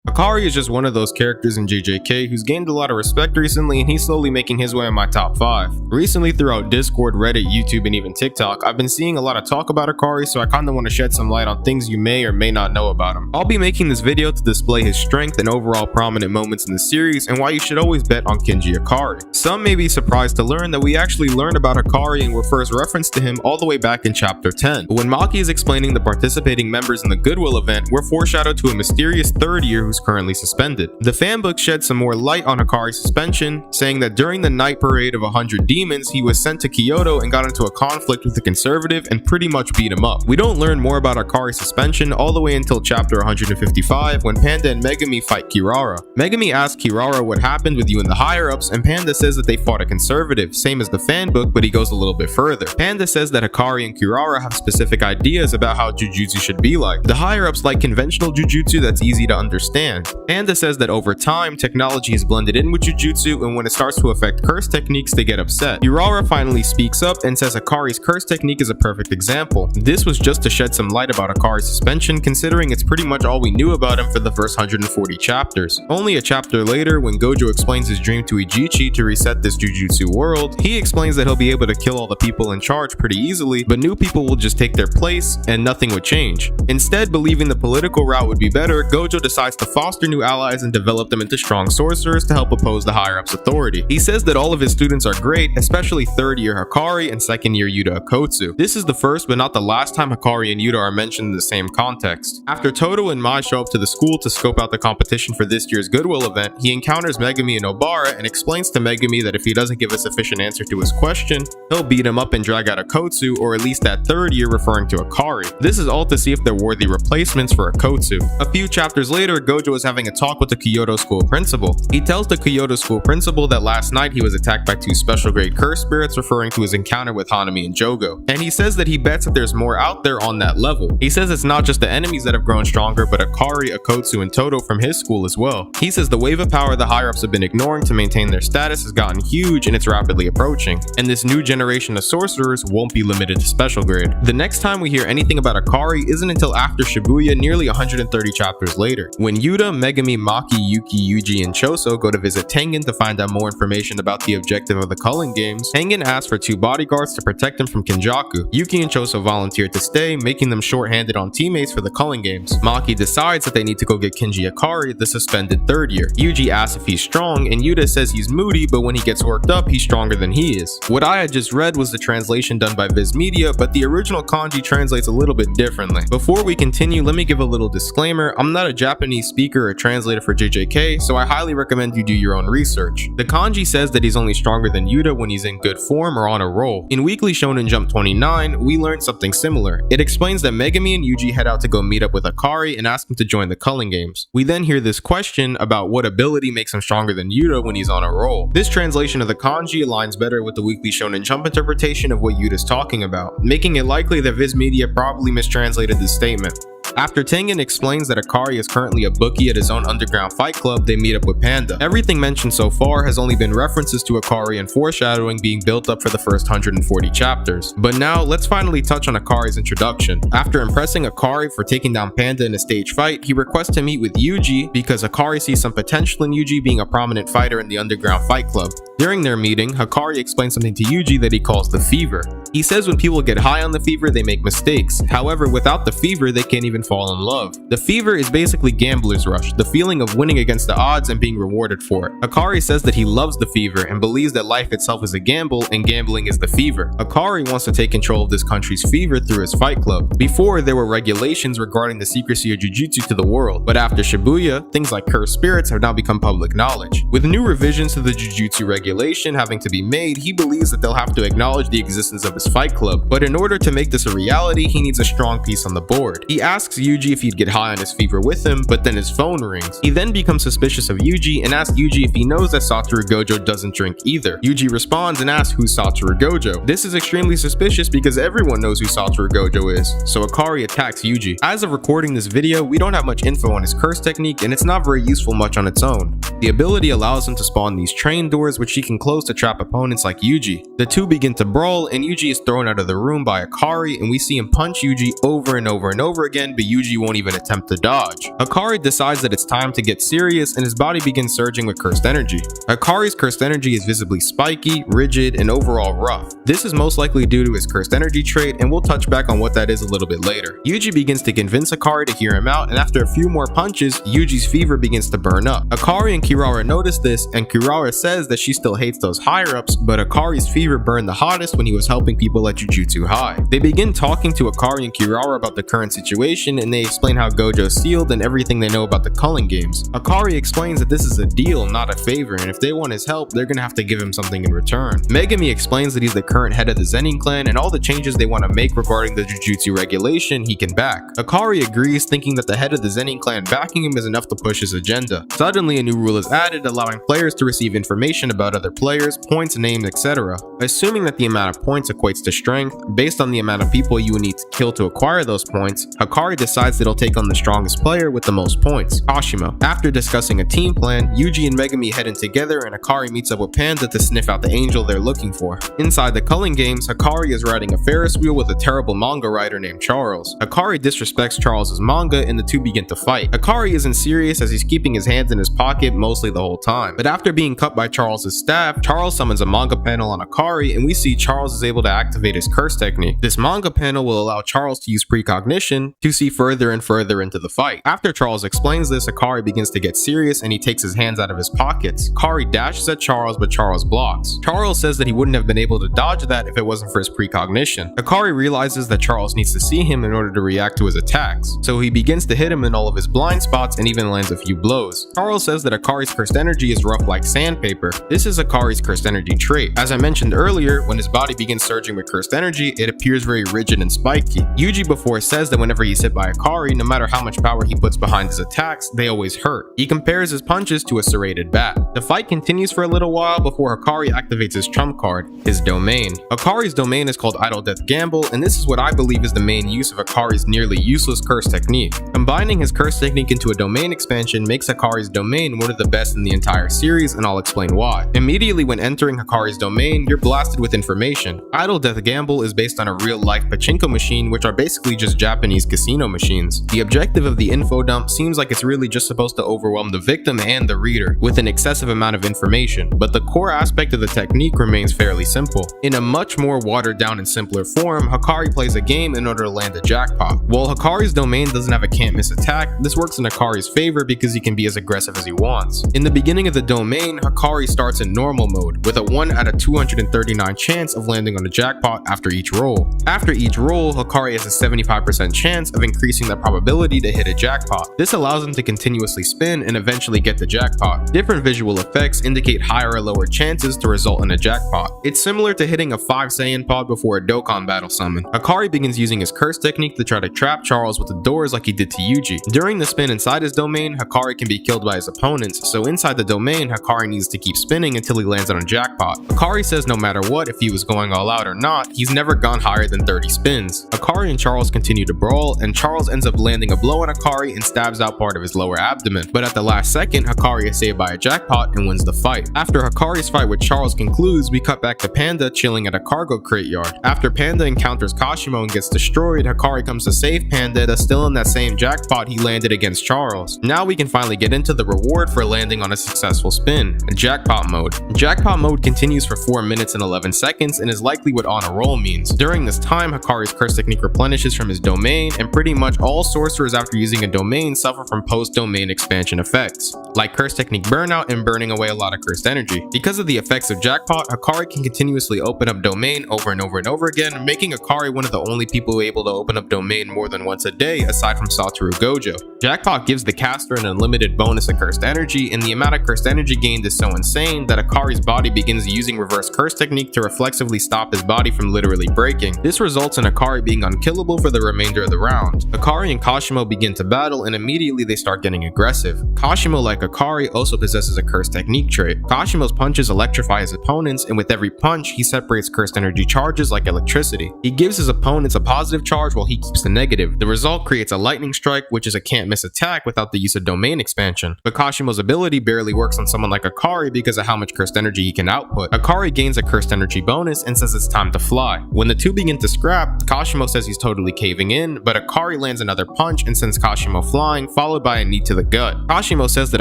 Hakari is just one of those characters in JJK who's gained a lot of respect recently, and he's slowly making his way in my top 5. Recently, throughout Discord, Reddit, YouTube, and even TikTok, I've been seeing a lot of talk about Hakari, so I kinda want to shed some light on things you may or may not know about him. I'll be making this video to display his strength and overall prominent moments in the series, and why you should always bet on Kinji Hakari. Some may be surprised to learn that we actually learned about Hakari and were first referenced to him all the way back in chapter 10. When Maki is explaining the participating members in the Goodwill event, we're foreshadowed to a mysterious third year who's currently suspended. The fanbook shed some more light on Hakari's suspension, saying that during the night parade of 100 demons, he was sent to Kyoto and got into a conflict with the conservative and pretty much beat him up. We don't learn more about Hakari's suspension all the way until chapter 155 when Panda and Megumi fight Kirara. Megumi asks Kirara what happened with you and the higher-ups, and Panda says that they fought a conservative, same as the fanbook, but he goes a little bit further. Panda says that Hakari and Kirara have specific ideas about how Jujutsu should be like. The higher-ups like conventional Jujutsu that's easy to understand. Panda says that over time, technology is blended in with Jujutsu, and when it starts to affect curse techniques, they get upset. Kirara finally speaks up and says Hakari's curse technique is a perfect example. This was just to shed some light about Hakari's suspension, considering it's pretty much all we knew about him for the first 140 chapters. Only a chapter later, when Gojo explains his dream to Ijichi to reset this Jujutsu world, he explains that he'll be able to kill all the people in charge pretty easily, but new people will just take their place and nothing would change. Instead, believing the political route would be better, Gojo decides to foster new allies and develop them into strong sorcerers to help oppose the higher-ups' authority. He says that all of his students are great, especially third-year Hakari and second-year Yuta Akotsu. This is the first but not the last time Hakari and Yuta are mentioned in the same context. After Todo and Mai show up to the school to scope out the competition for this year's Goodwill event, he encounters Megumi and Obara and explains to Megumi that if he doesn't give a sufficient answer to his question, he'll beat him up and drag out Akotsu, or at least that third year, referring to Hakari. This is all to see if they're worthy replacements for Akotsu. A few chapters later, Gojo is having a talk with the Kyoto school principal. He tells the Kyoto school principal that last night he was attacked by 2 special grade curse spirits, referring to his encounter with Hanami and Jogo. And he says that he bets that there's more out there on that level. He says it's not just the enemies that have grown stronger, but Hakari, Akotsu, and Todo from his school as well. He says the wave of power the higher-ups have been ignoring to maintain their status has gotten huge and it's rapidly approaching. And this new generation of sorcerers won't be limited to special grade. The next time we hear anything about Hakari isn't until after Shibuya, nearly 130 chapters later, when Yuta, Megumi, Maki, Yuki, Yuji, and Choso go to visit Tengen to find out more information about the objective of the Culling Games. Tengen asks for 2 bodyguards to protect him from Kenjaku. Yuki and Choso volunteer to stay, making them short-handed on teammates for the Culling Games. Maki decides that they need to go get Kinji Hakari, the suspended third year. Yuji asks if he's strong, and Yuta says he's moody, but when he gets worked up, he's stronger than he is. What I had just read was the translation done by Viz Media, but the original kanji translates a little bit differently. Before we continue, let me give a little disclaimer. I'm not a Japanese speaker or translator for JJK, so I highly recommend you do your own research. The kanji says that he's only stronger than Yuta when he's in good form or on a roll. In Weekly Shonen Jump 29, we learned something similar. It explains that Megumi and Yuji head out to go meet up with Hakari and ask him to join the Culling Games. We then hear this question about what ability makes him stronger than Yuta when he's on a roll. This translation of the kanji aligns better with the Weekly Shonen Jump interpretation of what Yuta's talking about, making it likely that Viz Media probably mistranslated this statement. After Tengen explains that Hakari is currently a bookie at his own underground fight club, they meet up with Panda. Everything mentioned so far has only been references to Hakari and foreshadowing being built up for the first 140 chapters. But now, let's finally touch on Hakari's introduction. After impressing Hakari for taking down Panda in a stage fight, he requests to meet with Yuji because Hakari sees some potential in Yuji being a prominent fighter in the underground fight club. During their meeting, Hakari explains something to Yuji that he calls the fever. He says when people get high on the fever, they make mistakes. However, without the fever, they can't even fall in love. The fever is basically gambler's rush, the feeling of winning against the odds and being rewarded for it. Hakari says that he loves the fever and believes that life itself is a gamble and gambling is the fever. Hakari wants to take control of this country's fever through his fight club. Before, there were regulations regarding the secrecy of Jujutsu to the world, but after Shibuya, things like cursed spirits have now become public knowledge. With new revisions to the Jujutsu regulation having to be made, he believes that they'll have to acknowledge the existence of his fight club, but in order to make this a reality, he needs a strong piece on the board. He asks Yuji if he'd get high on his fever with him, but then his phone rings. He then becomes suspicious of Yuji and asks Yuji if he knows that Satoru Gojo doesn't drink either. Yuji responds and asks who's Satoru Gojo. This is extremely suspicious because everyone knows who Satoru Gojo is, so Hakari attacks Yuji. As of recording this video, we don't have much info on his curse technique and it's not very useful much on its own. The ability allows him to spawn these train doors which she can close to trap opponents like Yuji. The two begin to brawl, and Yuji is thrown out of the room by Hakari, and we see him punch Yuji over and over and over again, but Yuji won't even attempt to dodge. Hakari decides that it's time to get serious, and his body begins surging with cursed energy. Hakari's cursed energy is visibly spiky, rigid, and overall rough. This is most likely due to his cursed energy trait, and we'll touch back on what that is a little bit later. Yuji begins to convince Hakari to hear him out, and after a few more punches, Yuji's fever begins to burn up. Hakari and Kirara notice this, and Kirara says that she still hates those higher-ups, but Hakari's fever burned the hottest when he was helping people at Jujutsu High. They begin talking to Hakari and Kirara about the current situation, and they explain how Gojo's sealed and everything they know about the culling games. Hakari explains that this is a deal, not a favor, and if they want his help, they're gonna have to give him something in return. Megami explains that he's the current head of the Zenin clan, and all the changes they want to make regarding the Jujutsu regulation he can back. Hakari agrees, thinking that the head of the Zenin clan backing him is enough to push his agenda. Suddenly, a new rule is added, allowing players to receive information about other players, points, names, etc. Assuming that the amount of points equates to strength, based on the amount of people you would need to kill to acquire those points, Hakari decides that he'll take on the strongest player with the most points, Kashimo. After discussing a team plan, Yuji and Megami head in together, and Hakari meets up with Panda to sniff out the angel they're looking for. Inside the culling games, Hakari is riding a Ferris wheel with a terrible manga writer named Charles. Hakari disrespects Charles's manga, and the two begin to fight. Hakari isn't serious as he's keeping his hands in his pocket mostly the whole time, but after being cut by Charles's staff, Charles summons a manga panel on Hakari, and we see Charles is able to activate his curse technique. This manga panel will allow Charles to use precognition to see further and further into the fight. After Charles explains this, Hakari begins to get serious, and he takes his hands out of his pockets. Hakari dashes at Charles, but Charles blocks. Charles says that he wouldn't have been able to dodge that if it wasn't for his precognition. Hakari realizes that Charles needs to see him in order to react to his attacks, so he begins to hit him in all of his blind spots and even lands a few blows. Charles says that Hakari's cursed energy is rough like sandpaper. This is Hakari's cursed energy trait. As I mentioned earlier, when his body begins surging with cursed energy, it appears very rigid and spiky. Yuji before says that whenever he's hit by Hakari, no matter how much power he puts behind his attacks, they always hurt. He compares his punches to a serrated bat. The fight continues for a little while before Hakari activates his trump card, his domain. Hakari's domain is called Idle Death Gamble, and this is what I believe is the main use of Hakari's nearly useless curse technique. Combining his curse technique into a domain expansion makes Hakari's domain one of the best in the entire series, and I'll explain why. Immediately when entering Hakari's domain, you're blasted with information. Idle Death Gamble is based on a real-life pachinko machine, which are basically just Japanese casino machines. The objective of the info dump seems like it's really just supposed to overwhelm the victim and the reader with an excessive amount of information, but the core aspect of the technique remains fairly simple. In a much more watered down and simpler form, Hakari plays a game in order to land a jackpot. While Hakari's domain doesn't have a can't miss attack, this works in Hakari's favor because he can be as aggressive as he wants. In the beginning of the domain, Hakari starts in normal mode with a 1 out of 239 chance of landing on a jackpot after each roll. After each roll, Hakari has a 75% chance of increasing the probability to hit a jackpot. This allows him to continuously spin and eventually get the jackpot. Different visual effects indicate higher or lower chances to result in a jackpot. It's similar to hitting a 5 Saiyan pod before a Dokkan battle summon. Hakari begins using his curse technique to try to trap Charles with the doors like he did to Yuji. During the spin inside his domain, Hakari can be killed by his opponents, so inside the domain, Hakari needs to keep spinning until he lands on a jackpot. Hakari says no matter what, if he was going all out or not, he's never gone higher than 30 spins. Hakari and Charles continue to brawl, and Charles ends up landing a blow on Hakari and stabs out part of his lower abdomen. But at the last second, Hakari is saved by a jackpot and wins the fight. After Hakari's fight with Charles concludes, we cut back to Panda chilling at a cargo crate yard. After Panda encounters Kashimo and gets destroyed, Hakari comes to save Panda that's still in that same jackpot he landed against Charles. Now we can finally get into the reward for landing on a successful spin, Jackpot Mode. Jackpot Mode continues for 4 minutes and 11 seconds and is likely what on a roll means. During this time, Hakari's curse technique replenishes from his domain, and pretty much all sorcerers after using a domain suffer from post-domain expansion effects, like curse technique burnout and burning away a lot of cursed energy. Because of the effects of Jackpot, Hakari can continuously open up domain over and over and over again, making Hakari one of the only people able to open up domain more than once a day aside from Satoru Gojo. Jackpot gives the caster an unlimited bonus of cursed energy, and the amount of cursed energy gained is so insane that Hakari's body begins using reverse curse technique to reflexively stop his body from literally breaking. This results in Hakari being unkillable for the remainder of the round. Hakari and Kashimo begin to battle, and immediately they start getting aggressive. Kashimo, like Hakari, also possesses a cursed technique trait. Kashima's punches electrify his opponents, and with every punch, he separates cursed energy charges like electricity. He gives his opponents a positive charge while he keeps the negative. The result creates a lightning strike, which is a can't miss attack without the use of domain expansion. But Kashima's ability barely works on someone like Hakari because of how much cursed energy he can output. Hakari gains a cursed energy bonus and says it's time to fly. When the two begin to scrap, Kashimo says he's totally caving in, but Hakari lands another punch and sends Kashimo flying, followed by a knee to the gut. Kashimo says that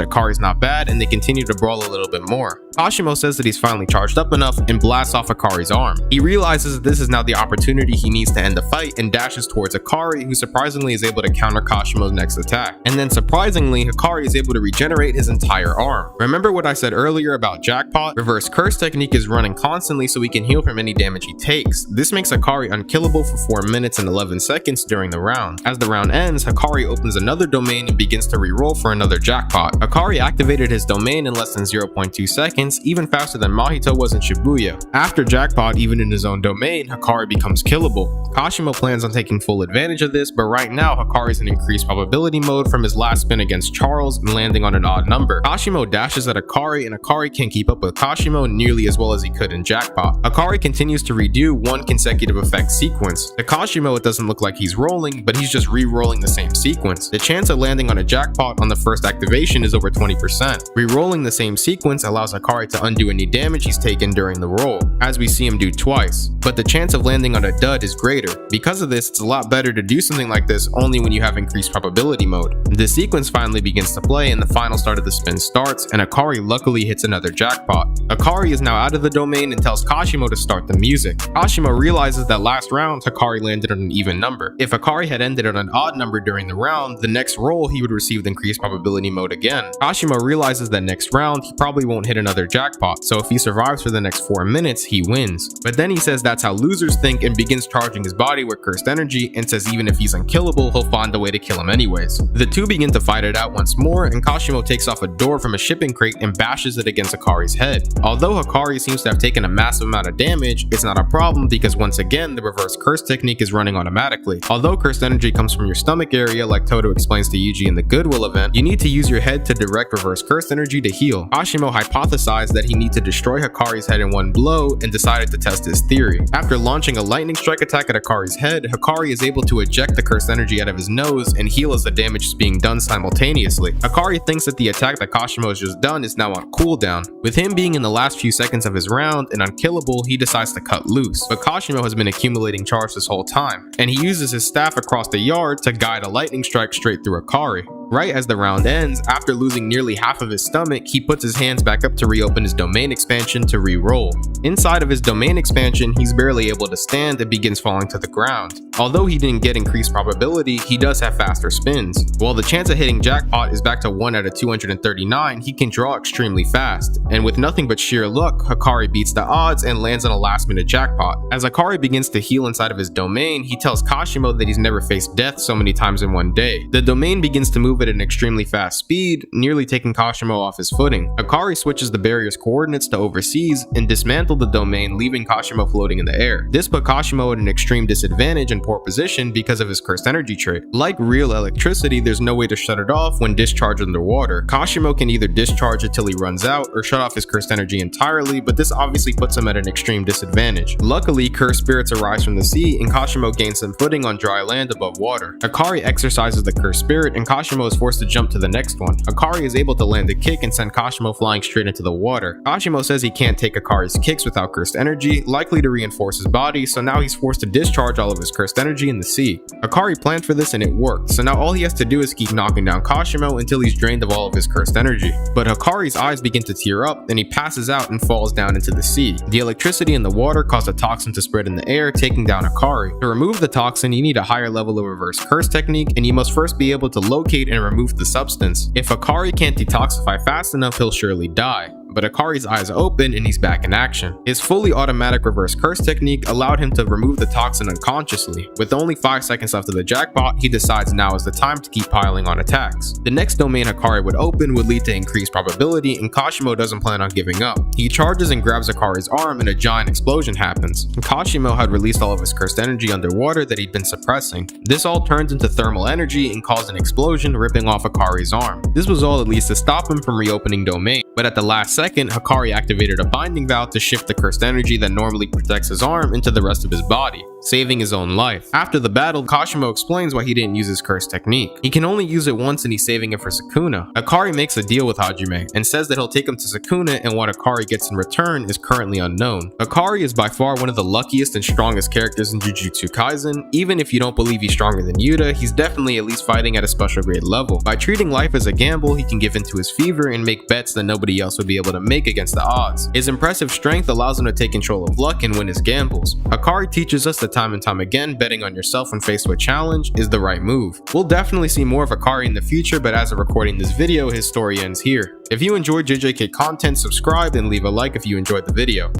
Hakari's not bad and they continue to brawl a little bit more. Kashimo says that he's finally charged up enough and blasts off Hakari's arm. He realizes that this is now the opportunity he needs to end the fight and dashes towards Hakari, who surprisingly is able to counter Kashimo's next attack. And then surprisingly, Hakari is able to regenerate his entire arm. Remember what I said earlier about Jackpot? Reverse Curse technique is running constantly so he can heal from any damage he takes. This makes Hakari unkillable for 4 minutes and 11 seconds during the round. As the round ends, Hakari opens another domain and begins to reroll for another Jackpot. Hakari activated his domain in less than 0.2 seconds, even faster than Mahito was in Shibuya. After Jackpot, even in his own domain, Hakari becomes killable. Kashimo plans on taking full advantage of this, but right now Hakari's in increased probability mode from his last spin against Charles and landing on an odd number. Kashimo dashes at Hakari and Hakari can't keep up with Kashimo nearly as well as he could in Jackpot. Hakari continues to redo one consecutive effect sequence. To Kashimo, it doesn't look like he's rolling, but he's just re-rolling the same sequence. The chance of landing on a Jackpot on the first activation is over 20%. Re-rolling the same sequence allows Hakari to undo any damage he's taken during the roll, as we see him do twice, but the chance of landing on a dud is greater. Because of this, it's a lot better to do something like this only when you have increased probability mode. The sequence finally begins to play and the final start of the spin starts, and Hakari luckily hits another Jackpot. Hakari is now out of the domain and tells Kashimo to start the music. Kashimo realizes that last round Hakari landed on an even number. If Hakari had ended on an odd number during the round, the next roll he would receive the increased probability mode again. Kashimo realizes that next round he probably won't hit another Jackpot, so if he survives for the next 4 minutes, he wins. But then he says that's how losers think and begins charging his body with cursed energy and says even if he's unkillable, he'll find a way to kill him anyways. The two begin to fight it out once more, and Kashimo takes off a door from a shipping crate and bashes it against Hakari's head. Although Hakari seems to have taken a massive amount of damage, it's not a problem because once again the reverse curse technique is running automatically. Although cursed energy comes from your stomach area like Toto explains to Yuji in the Goodwill event, you need to use your head to direct reverse cursed energy to heal. Kashimo hypothesized that he needed to destroy Hakari's head in one blow and decided to test his theory. After launching a lightning strike attack at Hakari's head, Hakari is able to eject the cursed energy out of his nose and heal as the damage is being done simultaneously. Hakari thinks that the attack that Kashimo has just done is now on cooldown. With him being in the last few seconds of his round and unkillable, he decides to cut loose. But Kashimo has been accumulating charge this whole time, and he uses his staff across the yard to guide a lightning strike straight through Hakari. Right as the round ends, after losing nearly half of his stomach, he puts his hands back up to reopen his domain expansion to re-roll. Inside of his domain expansion, he's barely able to stand and begins falling to the ground. Although he didn't get increased probability, he does have faster spins. While the chance of hitting Jackpot is back to 1 out of 239, he can draw extremely fast. And with nothing but sheer luck, Hakari beats the odds and lands on a last minute Jackpot. As Hakari begins to heal inside of his domain, he tells Kashimo that he's never faced death so many times in one day. The domain begins to move at an extremely fast speed, nearly taking Kashimo off his footing. Hakari switches the barrier's coordinates to overseas and dismantled the domain, leaving Kashimo floating in the air. This put Kashimo at an extreme disadvantage and poor position because of his cursed energy trait. Like real electricity, there's no way to shut it off when discharged underwater. Kashimo can either discharge it till he runs out or shut off his cursed energy entirely, but this obviously puts him at an extreme disadvantage. Luckily, cursed spirits arise from the sea and Kashimo gains some footing on dry land above water. Hakari exercises the cursed spirit and Kashimo is forced to jump to the next one. Hakari is able to land a kick and send Kashimo flying straight into the water. Kashimo says he can't take Hakari's kicks without cursed energy, likely to reinforce his body, so now he's forced to discharge all of his cursed energy in the sea. Hakari planned for this and it worked, so now all he has to do is keep knocking down Kashimo until he's drained of all of his cursed energy. But Hakari's eyes begin to tear up and he passes out and falls down into the sea. The electricity in the water caused a toxin to spread in the air, taking down Hakari. To remove the toxin, you need a higher level of reverse curse technique, and you must first be able to locate and remove the substance. If Hakari can't detoxify fast enough, he'll surely die. but Hakari's eyes open and he's back in action. His fully automatic reverse curse technique allowed him to remove the toxin unconsciously. With only 5 seconds left of the jackpot, he decides now is the time to keep piling on attacks. The next domain Hakari would open would lead to increased probability, and Kashimo doesn't plan on giving up. He charges and grabs Hakari's arm and a giant explosion happens. Kashimo had released all of his cursed energy underwater that he'd been suppressing. This all turns into thermal energy and caused an explosion, ripping off Hakari's arm. This was all at least to stop him from reopening domain, but at the last second, Hakari activated a binding valve to shift the cursed energy that normally protects his arm into the rest of his body, saving his own life. After the battle, Kashimo explains why he didn't use his curse technique. He can only use it once and he's saving it for Sukuna. Hakari makes a deal with Hajime and says that he'll take him to Sukuna, and what Hakari gets in return is currently unknown. Hakari is by far one of the luckiest and strongest characters in Jujutsu Kaisen. Even if you don't believe he's stronger than Yuta, he's definitely at least fighting at a special grade level. By treating life as a gamble, he can give into his fever and make bets that nobody else would be able to make against the odds. His impressive strength allows him to take control of luck and win his gambles. Hakari teaches us that time and time again, betting on yourself when faced with challenge is the right move. We'll definitely see more of Hakari in the future, but as of recording this video, his story ends here. If you enjoyed JJK content, subscribe and leave a like if you enjoyed the video.